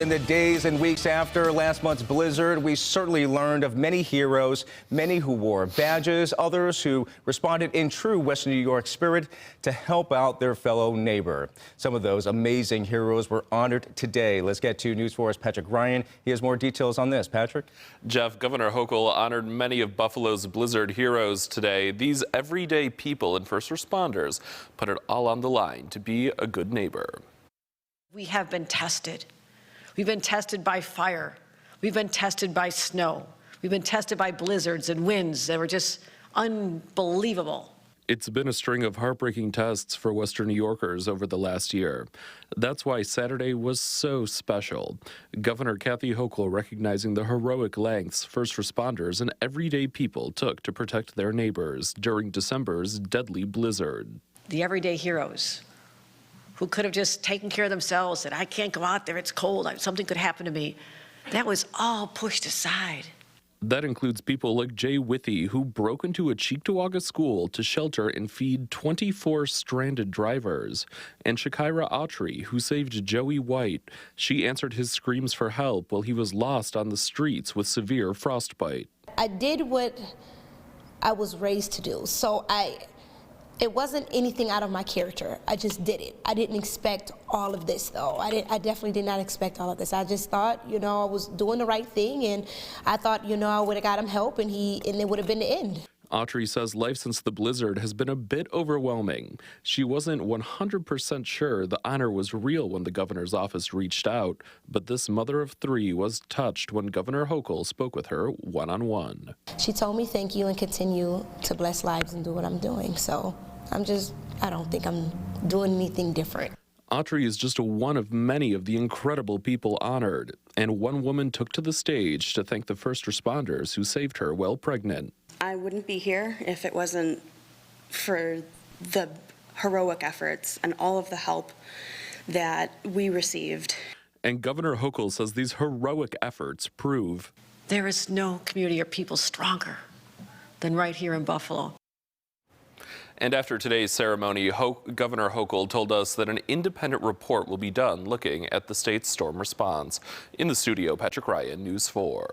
In the days and weeks after last month's blizzard, we certainly learned of many heroes, many who wore badges, others who responded in true Western New York spirit to help out their fellow neighbor. Some of those amazing heroes were honored today. Let's get to News 4's Patrick Ryan. He has more details on this. Patrick? Jeff, Governor Hochul honored many of Buffalo's blizzard heroes today. These everyday people and first responders put it all on the line to be a good neighbor. We have been tested. We've been tested by fire. We've been tested by snow. We've been tested by blizzards and winds that were just unbelievable. It's been a string of heartbreaking tests for Western New Yorkers over the last year. That's why Saturday was so special. Governor Kathy Hochul recognizing the heroic lengths first responders and everyday people took to protect their neighbors during December's deadly blizzard. The everyday heroes who could have just taken care of themselves, said, I can't go out there, it's cold, something could happen to me. That was all pushed aside. That includes people like Jay Withy, who broke into a Cheektowaga school to shelter and feed 24 stranded drivers, and Shakira Autry, who saved Joey White. She answered his screams for help while he was lost on the streets with severe frostbite. I did what I was raised to do, so it wasn't anything out of my character. I just did it. I didn't expect all of this, though. I definitely did not expect all of this. I just thought, I was doing the right thing, and I thought, I would have got him help, and it would have been the end. Autry says life since the blizzard has been a bit overwhelming. She wasn't 100% sure the honor was real when the governor's office reached out, but this mother of three was touched when Governor Hochul spoke with her one-on-one. She told me thank you and continue to bless lives and do what I'm doing. So I don't think I'm doing anything different. Autry is just one of many of the incredible people honored, and one woman took to the stage to thank the first responders who saved her while pregnant. I wouldn't be here if it wasn't for the heroic efforts and all of the help that we received. And Governor Hochul says these heroic efforts prove there is no community or people stronger than right here in Buffalo. And after today's ceremony, Governor Hochul told us that an independent report will be done looking at the state's storm response. In the studio, Patrick Ryan, News 4.